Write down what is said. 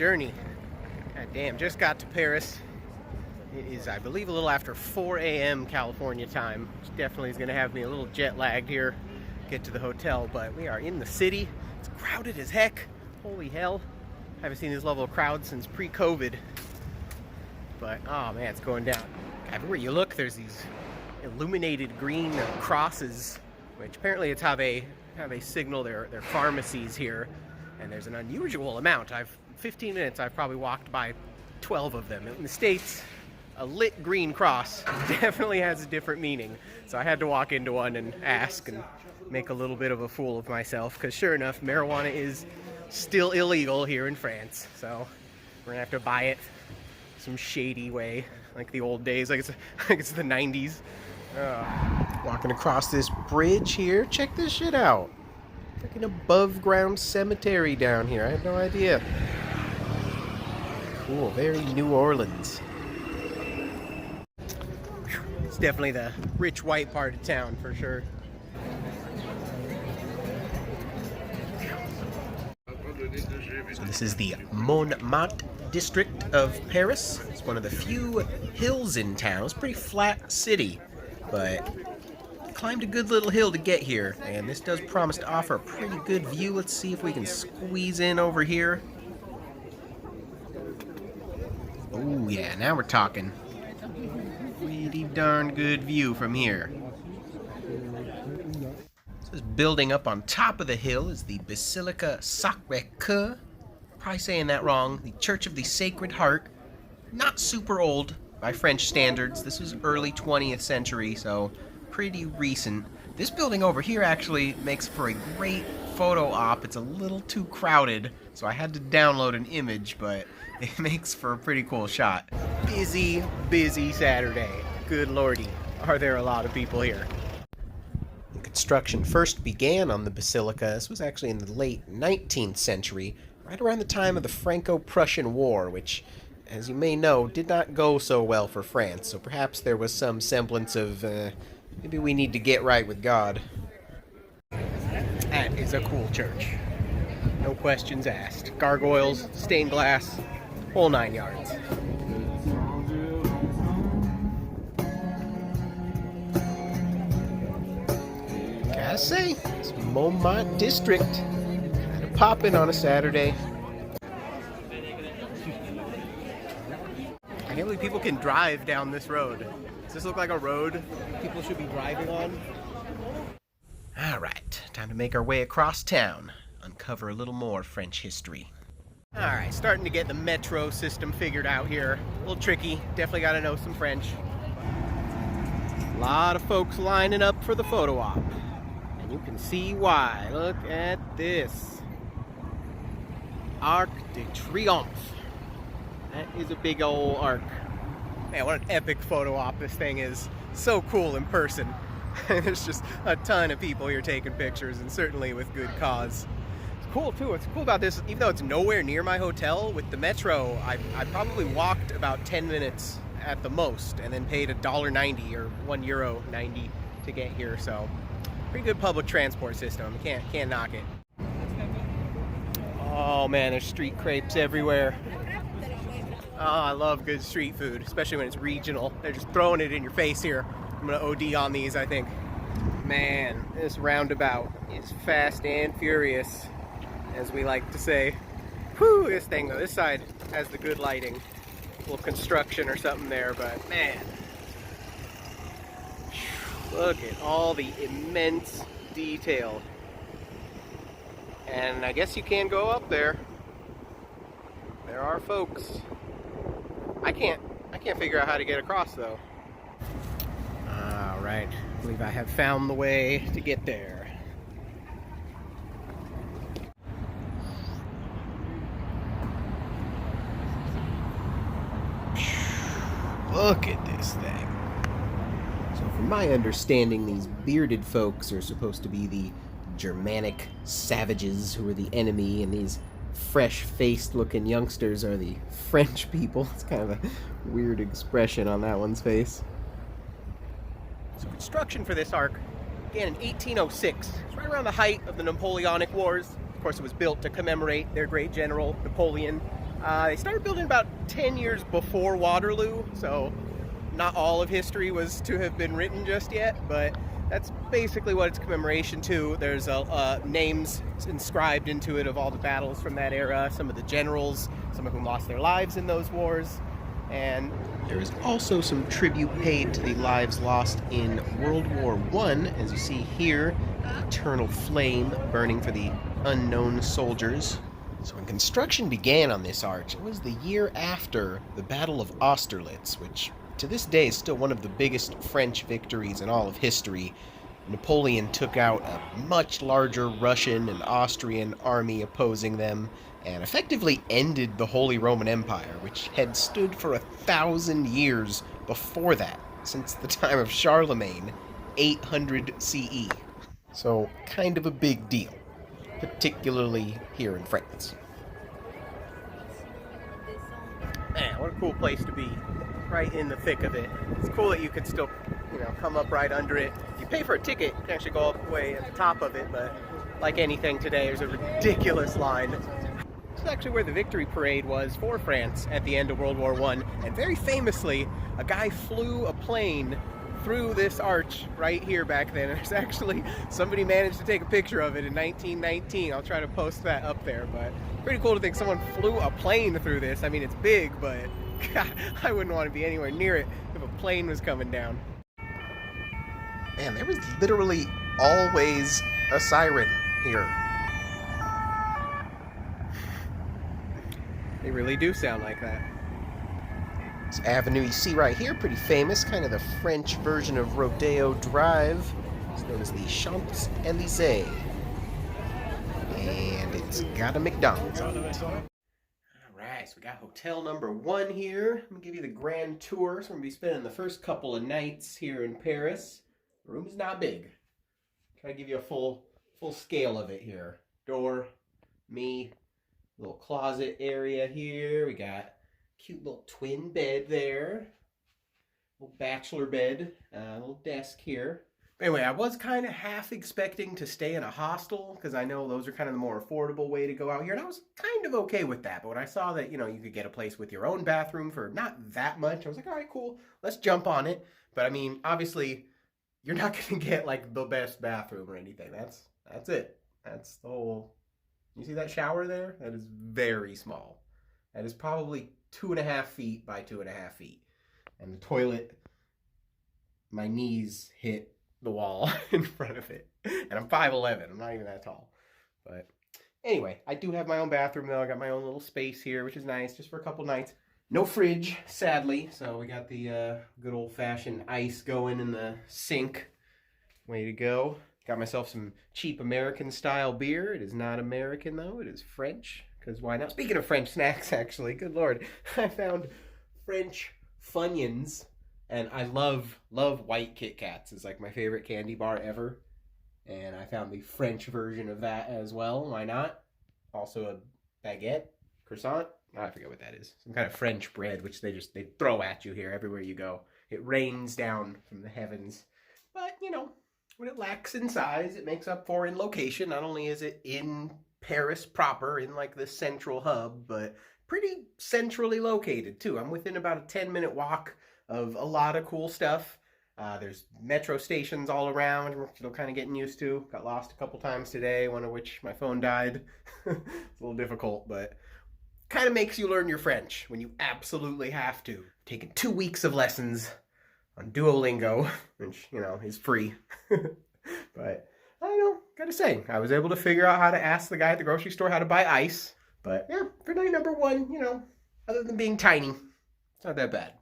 journey. God damn, just got to Paris. It is, I believe, a little after 4 a.m. California time, which definitely is going to have me a little jet lagged here, get to the hotel, but we are in the city. It's crowded as heck. Holy hell. I haven't seen this level of crowd since pre-COVID. But, oh man, it's going down. Everywhere you look, there's these illuminated green crosses, which apparently it's how they signal their pharmacies here. And there's an unusual amount. 15 minutes, I've probably walked by 12 of them. In the States, a lit green cross definitely has a different meaning. So I had to walk into one and ask and make a little bit of a fool of myself, because sure enough, marijuana is still illegal here in France. So we're gonna have to buy it some shady way, like the old days, like it's the 90s. Walking across this bridge here, check this shit out. Like an above ground cemetery down here. I had no idea. Cool, very New Orleans. It's definitely the rich white part of town for sure. So this is the Montmarte district of Paris. It's one of the few hills in town. It's a pretty flat city, but climbed a good little hill to get here, and this does promise to offer a pretty good view. Let's see if we can squeeze in over here. Oh yeah, now we're talking. Pretty darn good view from here. So this building up on top of the hill is the Basilica Sacre Couer. Probably saying that wrong. The Church of the Sacred Heart. Not super old by French standards. This was early 20th century, so pretty recent. This building over here actually makes for a great photo op. It's a little too crowded, so I had to download an image, but it makes for a pretty cool shot. Busy, busy Saturday. Good lordy, are there a lot of people here. Construction first began on the Basilica. This was actually in the late 19th century, right around the time of the Franco-Prussian War, which, as you may know, did not go so well for France, so perhaps there was some semblance of, maybe we need to get right with God. That is a cool church. No questions asked. Gargoyles, stained glass, whole 9 yards. Gotta say, it's Montmarte district. Kind of poppin' on a Saturday. I can't believe people can drive down this road. Does this look like a road people should be driving on? Alright, time to make our way across town. Uncover a little more French history. Alright, starting to get the metro system figured out here. A little tricky, definitely gotta know some French. A lot of folks lining up for the photo op. And you can see why. Look at this. Arc de Triomphe. That is a big old arc. Man, what an epic photo op this thing is. So cool in person. There's just a ton of people here taking pictures, and certainly with good cause. It's cool too. What's cool about this, even though it's nowhere near my hotel, with the metro, I probably walked about 10 minutes at the most, and then paid $1.90 or €1.90 to get here. So, pretty good public transport system. Can't knock it. Oh man, there's street crepes everywhere. Oh, I love good street food, especially when it's regional. They're just throwing it in your face here. I'm gonna OD on these, I think. Man, this roundabout is fast and furious, as we like to say. Whew, this thing though, this side has the good lighting. A little construction or something there, but man. Look at all the immense detail. And I guess you can go up there. There are folks. I can't figure out how to get across though. Alright, I believe I have found the way to get there. Look at this thing. So from my understanding, these bearded folks are supposed to be the Germanic savages who are the enemy, and these fresh-faced looking youngsters are the French people. It's kind of a weird expression on that one's face. So construction for this arc began in 1806. It's right around the height of the Napoleonic Wars. Of course, it was built to commemorate their great general, Napoleon. They started building about 10 years before Waterloo, so not all of history was to have been written just yet, but that's basically what it's commemoration to. There's names inscribed into it of all the battles from that era, some of the generals, some of whom lost their lives in those wars, and there is also some tribute paid to the lives lost in World War I, as you see here, eternal flame burning for the unknown soldiers. So when construction began on this arch, it was the year after the Battle of Austerlitz, which to this day is still one of the biggest French victories in all of history. Napoleon took out a much larger Russian and Austrian army opposing them, and effectively ended the Holy Roman Empire, which had stood for 1,000 years before that, since the time of Charlemagne, 800 CE. So kind of a big deal, particularly here in France. Man, what a cool place to be, right in the thick of it. It's cool that you could still, come up right under it. If you pay for a ticket, you can actually go all the way at the top of it, but like anything today, there's a ridiculous line. This is actually where the victory parade was for France at the end of World War I, and very famously, a guy flew a plane through this arch right here back then. There's actually, somebody managed to take a picture of it in 1919. I'll try to post that up there, but pretty cool to think someone flew a plane through this. I mean, it's big, but God, I wouldn't want to be anywhere near it if a plane was coming down. Man, there was literally always a siren here. They really do sound like that. This avenue you see right here, pretty famous, kind of the French version of Rodeo Drive. It's known as the Champs-Élysées. And it's got a McDonald's on it. Alright, so we got hotel number 1 here. I'm going to give you the grand tour. So we're going to be spending the first couple of nights here in Paris. The room is not big. Try to give you a full scale of it here. Door, me, little closet area here. We got cute little twin bed there. Little bachelor bed. Little desk here. But anyway, I was kind of half expecting to stay in a hostel because I know those are kind of the more affordable way to go out here. And I was kind of okay with that. But when I saw that, you could get a place with your own bathroom for not that much, I was like, all right, cool. Let's jump on it. But I mean, obviously, you're not going to get like the best bathroom or anything. That's it. That's the whole... You see that shower there? That is very small. That is probably 2.5 feet by 2.5 feet. And the toilet, my knees hit the wall in front of it. And I'm 5'11". I'm not even that tall. But anyway, I do have my own bathroom though. I got my own little space here, which is nice, just for a couple nights. No fridge, sadly. So we got the good old-fashioned ice going in the sink. Way to go. Got myself some cheap American-style beer. It is not American, though. It is French, because why not? Speaking of French snacks, actually, good Lord, I found French Funyuns, and I love white Kit Kats. It's like my favorite candy bar ever, and I found the French version of that as well. Why not? Also a baguette, croissant. I forget what that is. Some kind of French bread, which they throw at you here everywhere you go. It rains down from the heavens. But, when it lacks in size, it makes up for in location. Not only is it in Paris proper, in like the central hub, but pretty centrally located too. I'm within about a 10-minute walk of a lot of cool stuff. There's metro stations all around, we're still kind of getting used to. Got lost a couple times today, one of which my phone died. It's a little difficult, but kind of makes you learn your French when you absolutely have to. Taking 2 weeks of lessons on Duolingo, which, is free. But, I don't know, gotta say, I was able to figure out how to ask the guy at the grocery store how to buy ice. But, yeah, for night number 1, other than being tiny, it's not that bad.